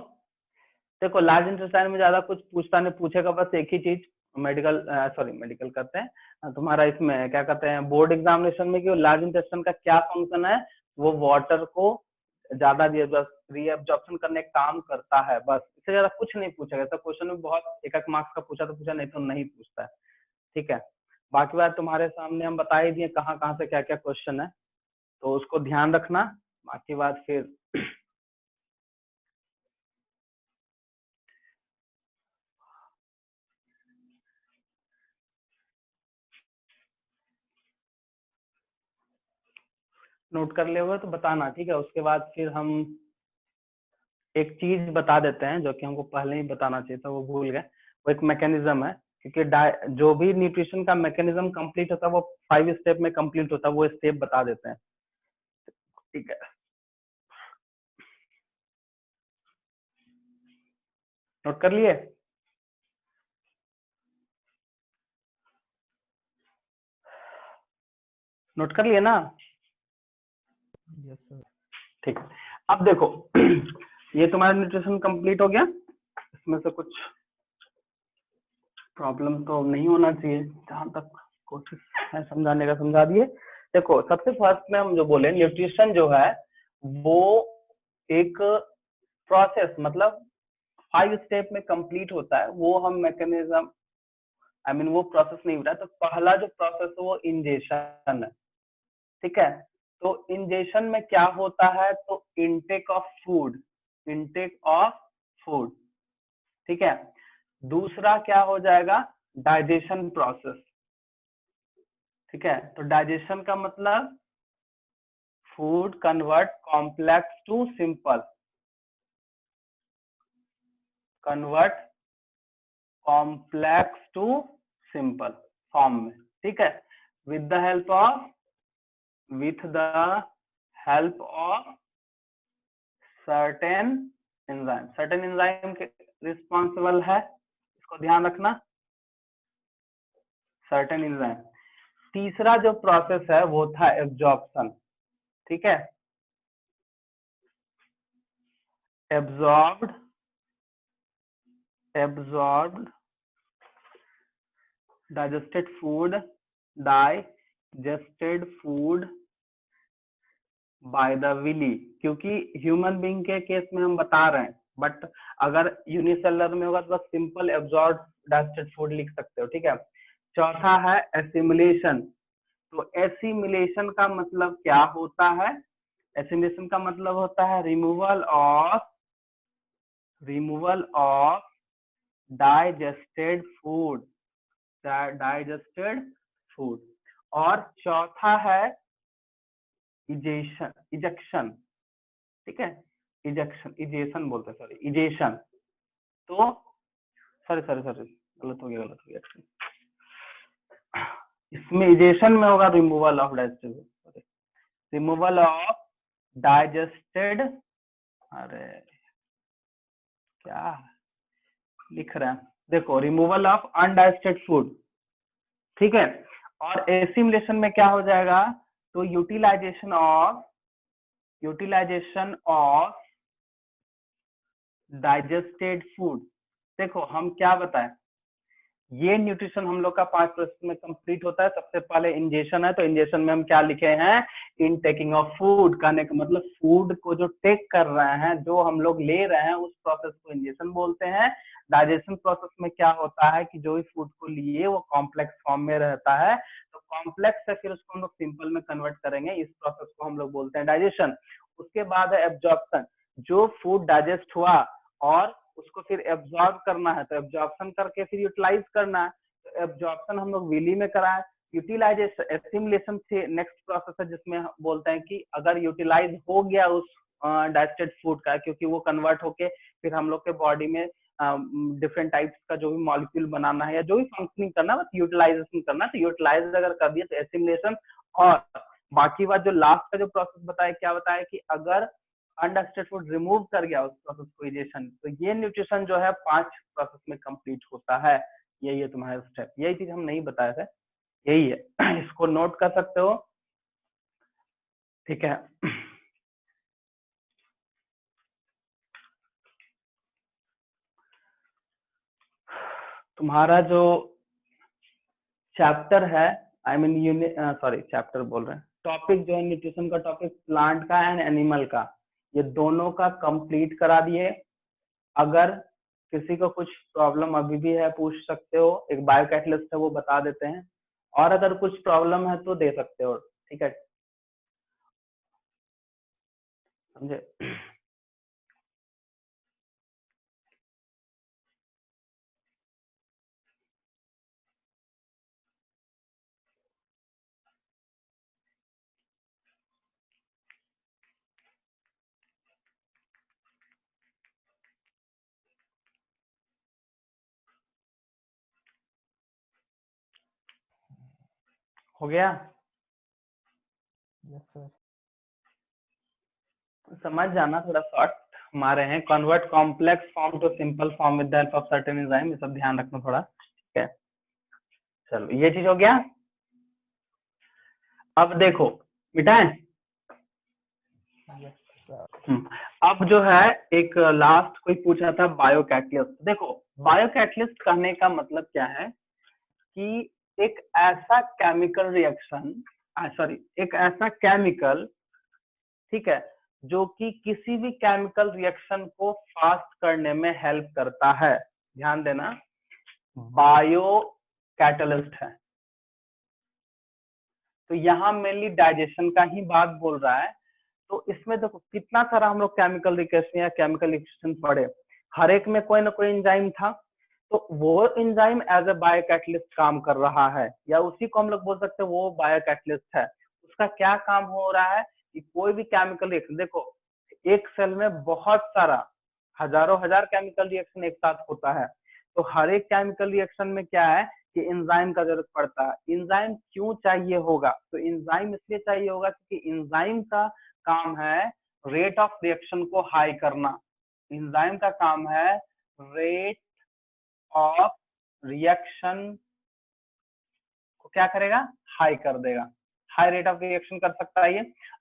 देखो लार्ज इंटेस्टाइन में ज्यादा कुछ पूछता नहीं, पूछेगा बस एक ही चीज, मेडिकल करते हैं तुम्हारा इसमें क्या कहते हैं बोर्ड एग्जामिनेशन में, कि लार्ज इंटेस्टाइन का क्या फंक्शन है, वो वाटर को ज्यादा रीअब्जॉर्प्शन करने का काम करता है, बस इससे ज्यादा कुछ नहीं पूछेगा। ऐसा क्वेश्चन में बहुत एक मार्क्स का पूछा तो पूछा, नहीं तो नहीं पूछता है। ठीक है, बाकी बात तुम्हारे सामने हम बता ही दिए कहाँ कहाँ से क्या क्या क्वेश्चन है, तो उसको ध्यान रखना। बाकी बात फिर नोट कर ले हुए तो बताना, ठीक है। उसके बाद फिर हम एक चीज बता देते हैं जो कि हमको पहले ही बताना चाहिए था, वो भूल गए। वो एक मैकेनिज्म है, क्योंकि जो भी न्यूट्रिशन का मैकेनिज्म कंप्लीट होता है वो 5 स्टेप में कंप्लीट होता है, वो स्टेप बता देते हैं। ठीक है, नोट कर लिए? नोट कर लिए ना? Yes sir. ठीक है, अब देखो ये तुम्हारा न्यूट्रिशन कंप्लीट हो गया, इसमें से कुछ प्रॉब्लम तो नहीं होना चाहिए, जहां तक कोशिश है समझाने का समझा दिए। देखो सबसे फर्स्ट में हम जो बोले न्यूट्रिशन जो है वो एक प्रोसेस, मतलब 5 स्टेप में कंप्लीट होता है, वो हम मैकेनिज्म वो प्रोसेस नहीं होता। तो पहला जो प्रोसेस है वो इंजेशन है, ठीक है। तो इंजेशन में क्या होता है, तो इनटेक ऑफ फूड, ठीक है। दूसरा क्या हो जाएगा, डाइजेशन प्रोसेस, ठीक है। तो डाइजेशन का मतलब food convert complex to simple, convert complex to simple form में, ठीक है। With the help of certain enzyme के रिस्पॉन्सिबल है, इसको ध्यान रखना, सर्टेन एंजाइम। तीसरा जो प्रोसेस है वो था एब्जॉर्प्शन, ठीक है। Absorbed digested food by the villi, क्योंकि ह्यूमन बीइंग के केस में हम बता रहे हैं, बट अगर यूनिसेलुलर में होगा तो बस सिंपल एब्जॉर्ब डाइजेस्टेड फूड लिख सकते हो, ठीक है। चौथा है एसिमिलेशन। तो एसिमिलेशन का मतलब क्या होता है, एसिमिलेशन का मतलब होता है रिमूवल ऑफ डाइजेस्टेड फूड। और चौथा है इजेक्शन, ठीक है। इजेशन बोलते हैं, इजेशन। तो सॉरी गलत हो गया। इसमें इजेशन में होगा रिमूवल ऑफ डाइजेस्टेड, अरे क्या लिख रहे हैं, देखो रिमूवल ऑफ अनडाइजेस्टेड फूड, ठीक है। और एसिमिलेशन में क्या हो जाएगा, तो यूटिलाइजेशन ऑफ डाइजेस्टेड फूड। देखो हम क्या बताएं, ये न्यूट्रिशन हम लोग का 5 प्रोसेस में कंप्लीट होता है। सबसे पहले इंजेशन है, तो इंजेशन में हम क्या लिखे हैं, इन टेकिंग ऑफ फूड, कहने का मतलब फूड को जो टेक कर रहे हैं, जो हम लोग ले रहे हैं, उस प्रोसेस को इंजेशन बोलते हैं। डाइजेशन प्रोसेस में क्या होता है कि जो भी फूड को लिए वो कॉम्प्लेक्स फॉर्म में रहता है, तो कॉम्प्लेक्स से फिर उसको हम लोग सिंपल में कन्वर्ट करेंगे, इस प्रोसेस को हम लोग बोलते हैं डाइजेशन। उसके बाद है एब्जॉर्प्शन, जो फूड डाइजेस्ट हुआ और उसको फिर एब्जॉर्ब करना है, तो एब्जॉर्प्शन करके फिर यूटिलाइज करना है, तो एब्जॉर्प्शन हम लोग विली में कराएं। यूटिलाइजेशन एसिमिलेशन से नेक्स्ट प्रोसेस है, जिसमें बोलते हैं कि अगर यूटिलाइज हो गया उस डाइजेस्टेड फूड का, क्योंकि वो कन्वर्ट होके फिर हम लोग के बॉडी में डिफरेंट टाइप्स का जो भी मॉलिक्यूल बनाना है या जो भी फंक्शनिंग करना है, बस यूटिलाइजेशन करना है। तो यूटिलाइज अगर कर दिया तो एसिमिलेशन, और बाकी बात जो लास्ट का जो प्रोसेस बताया, क्या बताया कि अगर अनडाइजेस्टेड फूड रिमूव कर गया उस प्रोसेस को इजेशन, तो ये न्यूट्रिशन जो है 5 प्रोसेस में कंप्लीट होता है। यही है तुम्हारा स्टेप, यही चीज हम नहीं बताए थे, यही है। इसको नोट कर सकते हो, ठीक है। तुम्हारा जो चैप्टर है, I mean unit, sorry chapter बोल रहे हैं, टॉपिक जो है न्यूट्रिशन का टॉपिक प्लांट का एंड एनिमल का, ये दोनों का कंप्लीट करा दिए। अगर किसी को कुछ प्रॉब्लम अभी भी है पूछ सकते हो, एक बायो कैटलिस्ट है वो बता देते हैं, और अगर कुछ प्रॉब्लम है तो दे सकते हो, ठीक है, समझे। हो गया, यस सर। समझ जाना, थोड़ा शॉर्ट मारे हैं। Convert complex form to simple form with the help of certain enzyme, ये सब ध्यान रखना थोड़ा, ठीक है। चलो ये चीज हो गया। अब देखो मिटाएं। Yes sir. अब जो है एक लास्ट कोई पूछा था बायो कैटलिस्ट। देखो बायो कैटलिस्ट कहने का मतलब क्या है कि एक ऐसा केमिकल रिएक्शन, सॉरी एक ऐसा केमिकल, ठीक है, जो कि किसी भी केमिकल रिएक्शन को फास्ट करने में हेल्प करता है। ध्यान देना, बायो कैटलिस्ट है, तो यहाँ मेनली डाइजेशन का ही बात बोल रहा है। तो इसमें देखो कितना सारा हम लोग केमिकल रिएक्शन या केमिकल रिएक्शन पढ़े, हर एक में कोई ना कोई एंजाइम था, तो वो enzyme as a biocatalyst काम कर रहा है, या उसी को हम लोग बोल सकते हैं वो बायो कैटलिस्ट है। उसका क्या काम हो रहा है कि कोई भी केमिकल रिएक्शन, देखो एक सेल में बहुत सारा हजारों हजार केमिकल रिएक्शन एक साथ होता है, तो हर एक केमिकल रिएक्शन में क्या है कि एंजाइम का जरूरत पड़ता है। एंजाइम क्यों चाहिए होगा, तो एंजाइम इसलिए चाहिए होगा क्योंकि एंजाइम का काम है रेट ऑफ रिएक्शन को हाई करना। एंजाइम का काम है रेट ऑफ रिएक्शन को क्या करेगा, हाई कर देगा, हाई रेट ऑफ रिएक्शन कर सकता है ये।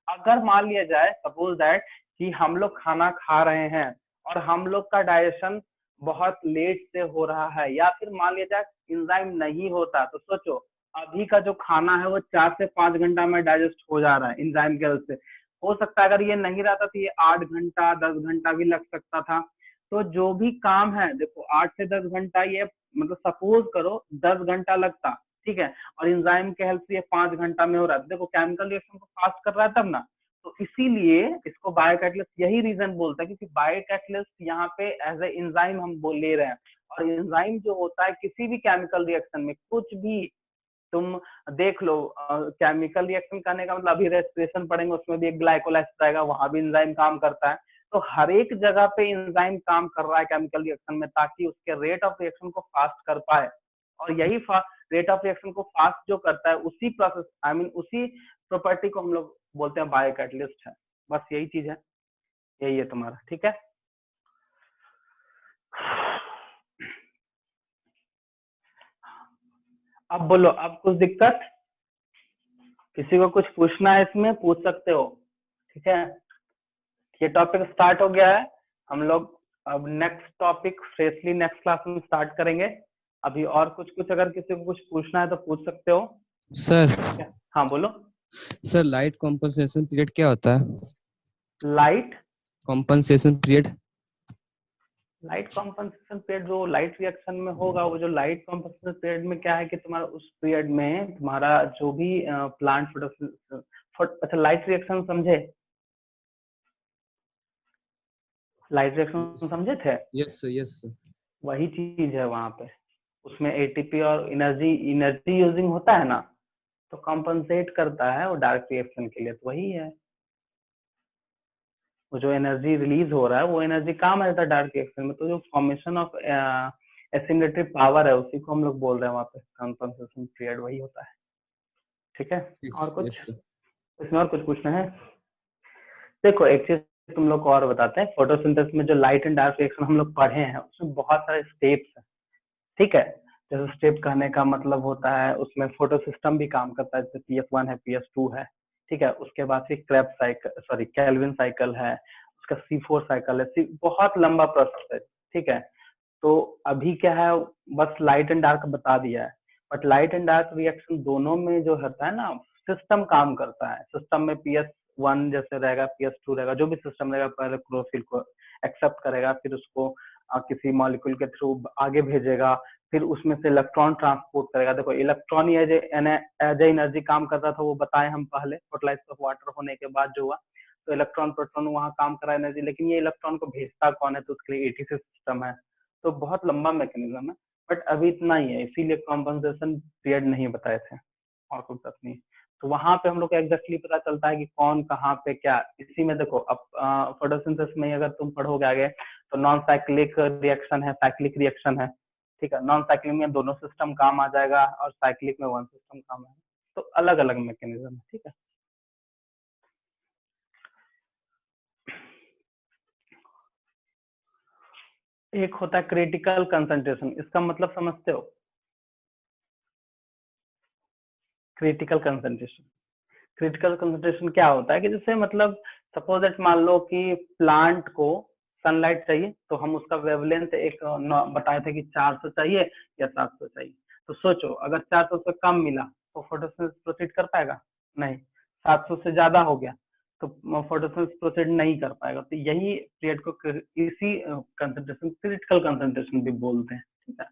अगर मान लिया जाए सपोज दैट कि हम लोग खाना खा रहे हैं और हम लोग का डाइजेशन बहुत लेट से हो रहा है, या फिर मान लिया जाए एंजाइम नहीं होता, तो सोचो अभी का जो खाना है वो 4 से 5 घंटा में डाइजेस्ट हो जा रहा है एंजाइम की वजह से। हो सकता है अगर ये नहीं रहता तो ये 8 घंटा 10 घंटा भी लग सकता था। तो जो भी काम है देखो 8 से 10 घंटा, ये मतलब सपोज करो 10 घंटा लगता, ठीक है, और एंजाइम के हेल्प से ये 5 घंटा में हो रहा है, देखो केमिकल रिएक्शन को फास्ट कर रहा है तब ना। तो इसीलिए इसको बायो कैटलिस्ट, यही रीजन बोलता है क्योंकि बायो कैटलिस्ट यहाँ पे एज ए एंजाइम हम बोल ले रहे हैं। और एंजाइम जो होता है किसी भी केमिकल रिएक्शन में, कुछ भी तुम देख लो, केमिकल रिएक्शन करने का मतलब अभी रेस्पिरेशन पढ़ेंगे उसमें भी एक ग्लाइकोलाइसिस आएगा, वहां भी एंजाइम काम करता है। तो हर एक जगह पे एंजाइम काम कर रहा है केमिकल रिएक्शन में, ताकि उसके रेट ऑफ रिएक्शन को फास्ट कर पाए। और यही रेट ऑफ रिएक्शन को फास्ट जो करता है, उसी प्रोसेस आई मीन उसी प्रॉपर्टी को हम लोग बोलते हैं बायो कैटलिस्ट है। बस यही चीज है, यही है तुम्हारा, ठीक है। अब बोलो, अब कुछ दिक्कत, किसी को कुछ पूछना है इसमें पूछ सकते हो, ठीक है। ये टॉपिक स्टार्ट हो गया है, हम लोग अब next topic freshly next class में स्टार्ट करेंगे। अभी और कुछ अगर किसी को कुछ पूछना है तो पूछ सकते हो सर। हाँ बोलो। सर लाइट कॉम्पनसेशन पीरियड क्या होता है? Light compensation period, light compensation period जो लाइट रिएक्शन में होगा, वो जो लाइट कॉम्पनसेशन पीरियड में क्या है कि तुम्हारा उस पीरियड में तुम्हारा जो भी प्लांट प्रोडक्शन, अच्छा लाइट रिएक्शन समझे, लाइट रिएक्शन समझे थे? Yes sir, yes sir. वही चीज है वहां पे, उसमें एटीपी और एनर्जी यूजिंग होता है ना, तो कॉम्पनसेट करता है वो डार्क रिएक्शन के लिए, तो वही है वो जो एनर्जी रिलीज हो रहा है वो एनर्जी काम आ जाता है डार्क रिएक्शन में। तो जो फॉर्मेशन ऑफ एसिमिलेटरी पावर है उसी को हम लोग बोल रहे हैं वहां पे कॉम्पनसेशन पीरियड, वही होता है, ठीक है। और कुछ? Yes, sir. इसमें और कुछ पूछना है? देखो एक चीज तुम लोग को और बताते हैं, फोटोसिंथेसिस में जो लाइट एंड डार्क रिएक्शन हम लोग पढ़े हैं उसमें बहुत सारे स्टेप्स हैं, ठीक है। जैसे स्टेप कहने का मतलब होता है उसमें फोटो सिस्टम भी काम करता है, जैसे PS1 है, PS2 है, ठीक है। उसके बाद फिर Krebs cycle, sorry Calvin cycle है, उसका C4 साइकिल है, बहुत लंबा प्रोसेस है, ठीक है। तो अभी क्या है, बस लाइट एंड डार्क बता दिया है, but light and dark reaction दोनों में जो होता है ना, सिस्टम काम करता है। सिस्टम में PS1 जैसे रहेगा, PS2 रहेगा, जो भी सिस्टम रहेगा पहले क्लोरोफिल को एक्सेप्ट करेगा, फिर उसको किसी मॉलिक्यूल के थ्रू आगे भेजेगा, फिर उसमें से इलेक्ट्रॉन ट्रांसपोर्ट करेगा। देखो इलेक्ट्रॉन एज ए एनर्जी काम करता था, वो बताए हम पहले, फोर्टिलाइजर ऑफ वाटर होने के बाद जो हुआ, तो इलेक्ट्रॉन प्रोटॉन वहां काम करा एनर्जी, लेकिन ये इलेक्ट्रॉन को भेजता कौन है, तो उसके लिए ATC सिस्टम है, तो बहुत लंबा मैकेनिज्म है। बट अभी इतना ही है, इसीलिए कॉम्पनसेशन पीरियड नहीं बताए थे, और कोई बात नहीं। तो वहां पे हम लोग को एग्जैक्टली पता चलता है कि कौन कहाँ पे क्या। इसी में देखो अब फोटोसिंथेसिस में अगर तुम पढ़ोगे आगे तो नॉन साइक्लिक रिएक्शन है, साइक्लिक रिएक्शन है, ठीक है। नॉन साइक्लिक में दोनों सिस्टम काम आ जाएगा और साइक्लिक में वन सिस्टम काम आएगा, तो अलग अलग मैकेनिज्म है, ठीक है। एक होता है क्रिटिकल कंसंट्रेशन, इसका मतलब समझते हो? क्रिटिकल कंसंट्रेशन, क्रिटिकल कंसंट्रेशन क्या होता है कि जैसे मतलब सपोज दैट मान लो कि प्लांट को सनलाइट चाहिए, तो हम उसका वेवलेंथ एक बताए थे कि 400 चाहिए या 700 चाहिए। तो सोचो अगर 400 से कम मिला तो फोटोसिंथेसिस प्रोसीड कर पाएगा? नहीं। 700 से ज्यादा हो गया तो फोटोसिंथेसिस प्रोसीड नहीं कर पाएगा। तो यही पीरियड को इसी कंसंट्रेशन क्रिटिकल कंसंट्रेशन भी बोलते हैं, ठीक है।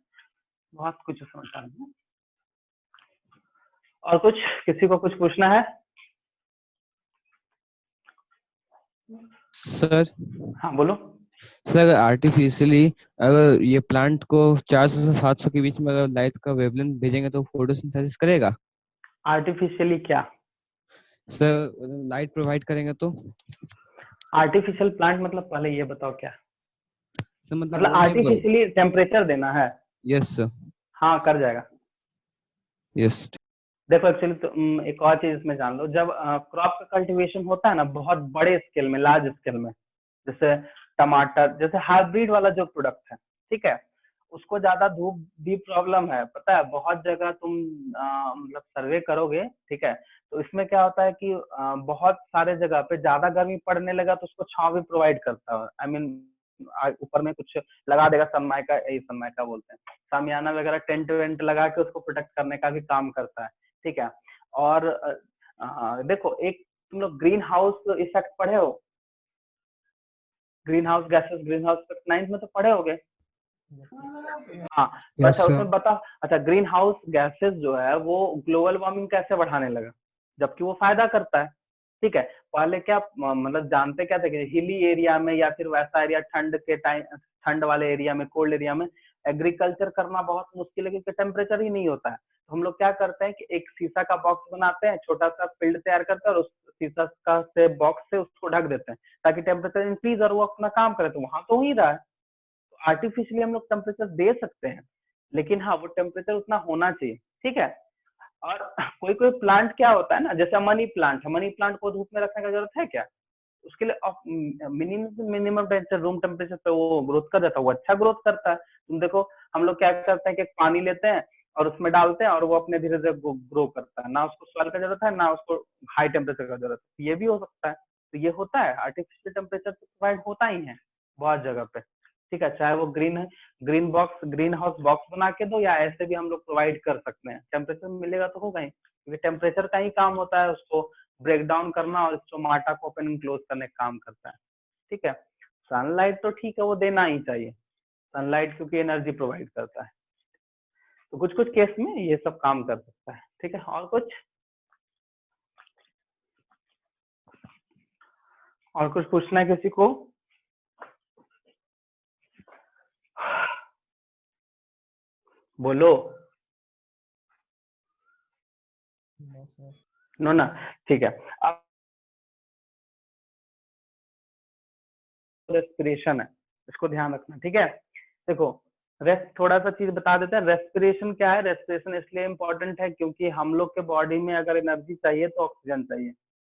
बहुत कुछ समझ आ रहा है। और कुछ किसी को कुछ पूछना है? सर हाँ बोलो। सर आर्टिफिशियली अगर ये प्लांट को 400 से 700 के बीच में अगर लाइट का वेवलेंथ भेजेंगे तो फोटोसिंथेसिस करेगा? आर्टिफिशियली क्या? सर लाइट प्रोवाइड करेंगे तो? आर्टिफिशियल प्लांट मतलब पहले ये बताओ क्या सर मतलब मतलब? वो नहीं बोल। आर्टिफिशियली टेम्परेचर देना है? Yes sir. हाँ कर जाएगा। यस। देखो एक्चुअली तो एक और चीज इसमें जान लो, जब क्रॉप का कल्टीवेशन होता है ना बहुत बड़े स्केल में, लार्ज स्केल में, जैसे टमाटर, जैसे हाइब्रिड वाला जो प्रोडक्ट है, ठीक है, उसको ज्यादा धूप भी प्रॉब्लम है, पता है। बहुत जगह तुम मतलब सर्वे करोगे, ठीक है, तो इसमें क्या होता है कि बहुत सारे जगह पे ज्यादा गर्मी पड़ने लगा तो उसको छांव भी प्रोवाइड करता है। आई मीन ऊपर में कुछ लगा देगा, सनमाइका, यही सनमाइका बोलते हैं, सामियाना वगैरह, टेंट वेंट लगा के उसको प्रोटेक्ट करने का भी काम करता है, ठीक है। और देखो एक तुम लोग ग्रीन हाउस इफेक्ट पढ़े हो? Green house gases, green house effect 9th में तो पढ़े होगे। हाँ तो यस अच्छा सर। उसमें बताओ, अच्छा ग्रीन हाउस गैसेस जो है वो ग्लोबल वार्मिंग कैसे बढ़ाने लगा, जबकि वो फायदा करता है, ठीक है। पहले क्या मतलब जानते क्या थे कि हिली एरिया में या फिर वैसा एरिया, ठंड के टाइम, ठंड वाले एरिया में, कोल्ड एरिया में एग्रीकल्चर करना बहुत मुश्किल है क्योंकि टेम्परेचर ही नहीं होता है। तो हम लोग क्या करते हैं कि एक शीशा का बॉक्स बनाते हैं, छोटा सा फील्ड तैयार करते हैं और उस शीशा का से बॉक्स से उसको ढक देते हैं ताकि टेम्परेचर इंक्रीज और वो अपना काम करे। तो वहां तो हो ही रहा है। तो आर्टिफिशियली हम लोग टेम्परेचर दे सकते हैं, लेकिन हाँ वो टेम्परेचर उतना होना चाहिए, ठीक है। और कोई कोई प्लांट क्या होता है ना, जैसे मनी प्लांट है, मनी प्लांट को धूप में रखने का जरूरत है क्या? उसके लिए मिनिमम टेम्परेचर, रूम टेम्परेचर पे वो ग्रोथ कर जाता है, वो अच्छा ग्रोथ करता है। तुम देखो हम लोग क्या करते हैं कि पानी लेते हैं और उसमें डालते हैं और वो अपने धीरे धीरे ग्रो करता है, ना उसको सॉइल का जरूरत है ना उसको हाई टेम्परेचर का जरूरत है। ये भी हो सकता है। तो ये होता है, आर्टिफिशियल टेम्परेचर प्रोवाइड होता ही है बहुत जगह पे, ठीक है। चाहे वो green box, green house box बना के दो या ऐसे भी हम लोग प्रोवाइड कर सकते हैं, टेम्परेचर मिलेगा तो होगा ही, क्योंकि टेम्परेचर का ही काम होता है उसको ब्रेक डाउन करना और स्टोमाटा को ओपन एंड क्लोज करने का काम करता है, ठीक है। सनलाइट तो ठीक है वो देना ही चाहिए, सनलाइट क्योंकि एनर्जी प्रोवाइड करता है, तो कुछ कुछ केस में ये सब काम कर सकता है, ठीक है। और कुछ पूछना है किसी को? बोलो। नो ना, ठीक है। अब रेस्पिरेशन है, इसको ध्यान रखना, ठीक है। देखो रेस्ट, थोड़ा सा चीज बता देते हैं। रेस्पिरेशन क्या है? रेस्पिरेशन इसलिए इम्पोर्टेंट है क्योंकि हम लोग के बॉडी में अगर एनर्जी चाहिए तो ऑक्सीजन चाहिए,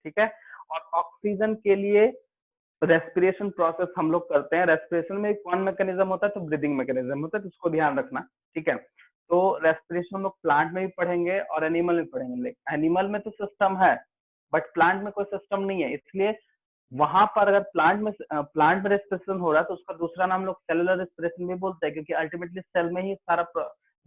ठीक है। और ऑक्सीजन के लिए रेस्पिरेशन प्रोसेस हम लोग करते हैं। रेस्पिरेशन में कौन मैकेनिज्म होता है, तो ब्रीदिंग मैकेनिज्म होता है, तो इसको ध्यान रखना, ठीक है। तो रेस्पिरेशन हम लोग प्लांट में भी पढ़ेंगे और एनिमल में पढ़ेंगे। एनिमल में तो सिस्टम है बट प्लांट में कोई सिस्टम नहीं है, इसलिए वहां पर अगर प्लांट में रेस्पिरेशन हो रहा है तो उसका दूसरा नाम लोग सेलुलर रेस्पिरेशन भी बोलते हैं, क्योंकि अल्टीमेटली सेल में ही सारा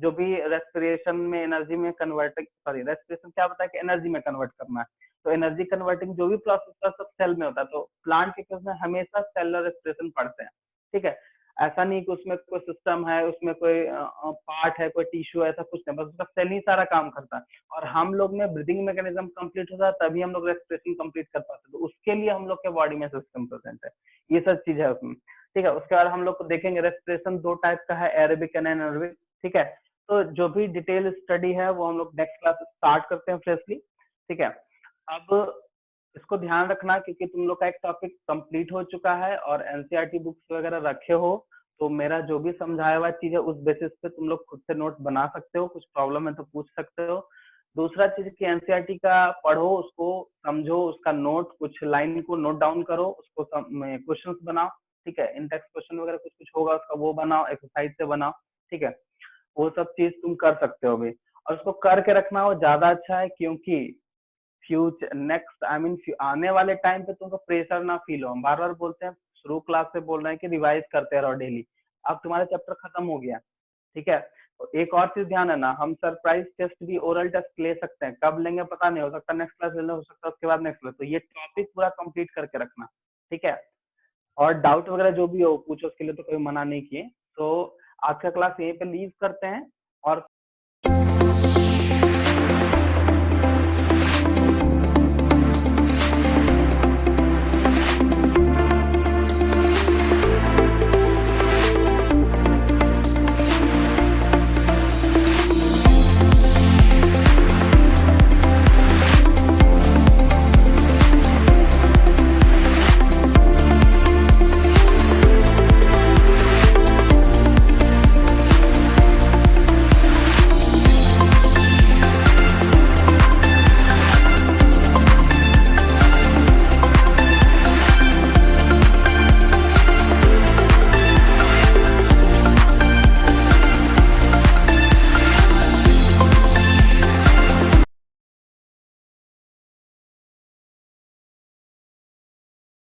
जो भी रेस्पिरेशन में एनर्जी में कन्वर्टिंग, सॉरी रेस्पिरेशन क्या होता है कि एनर्जी में कन्वर्ट करना है, तो एनर्जी कन्वर्टिंग जो भी प्रोसेस है सब सेल में होता है। तो प्लांट के केस में हमेशा सेलुलर रेस्पिरेशन पढ़ते हैं, ठीक है। ऐसा नहीं कि उसमें कोई सिस्टम है, उसमें कोई पार्ट है, कोई टिश्यू है, ऐसा कुछ नहीं, बस उसका सेल ही सारा काम करता है। और हम लोग में ब्रीदिंग मैकेनिज्म कंप्लीट होता है तभी हम लोग रेस्पिरेशन कंप्लीट कर पाते हैं, तो उसके लिए हम लोग के बॉडी में सिस्टम प्रेजेंट है, ये सब चीज है उसमें, ठीक है। उसके बाद हम लोग को देखेंगे रेस्पिरेशन दो टाइप का है, एरोबिक एंड एनारोबिक, ठीक है। तो जो भी डिटेल स्टडी है वो हम लोग नेक्स्ट क्लास स्टार्ट करते हैं फ्रेशली, ठीक है। अब इसको ध्यान रखना क्योंकि तुम लोग का एक टॉपिक कंप्लीट हो चुका है और एनसीईआरटी बुक्स वगैरह रखे हो, तो मेरा जो भी समझाया हुआ चीज है उस बेसिस पे तुम लोग खुद से नोट बना सकते हो, कुछ प्रॉब्लम है तो पूछ सकते हो। दूसरा चीज कि एनसीईआरटी का पढ़ो, उसको समझो, उसका नोट कुछ लाइन को नोट डाउन करो, उसको क्वेश्चंस बनाओ, ठीक है। इंडेक्स क्वेश्चन वगैरह कुछ कुछ होगा उसका वो बनाओ, एक्सरसाइज से बनाओ, ठीक है। वो सब चीज तुम कर सकते हो भी, और उसको करके रखना वो ज्यादा अच्छा है, क्योंकि फ्यूचर नेक्स्ट आने वाले टाइम पे तुमको प्रेशर ना फील हो। हम बार बार बोलते हैं, शुरू क्लास से बोल रहे हैं कि रिवाइज करते रहो डेली। अब तुम्हारा चैप्टर खत्म हो गया, ठीक है। तो एक और चीज ध्यान है ना, हम सरप्राइज टेस्ट भी ओरल टेस्ट ले सकते हैं, कब लेंगे पता नहीं, हो सकता है नेक्स्ट क्लास ले लो, हो सकता है उसके बाद नेक्स्ट क्लास। तो ये टॉपिक पूरा कंप्लीट करके रखना, ठीक है। और डाउट वगैरह जो भी हो पूछो, उसके लिए तो कोई मना नहीं किए। तो आज का क्लास यहीं पे लीव करते हैं और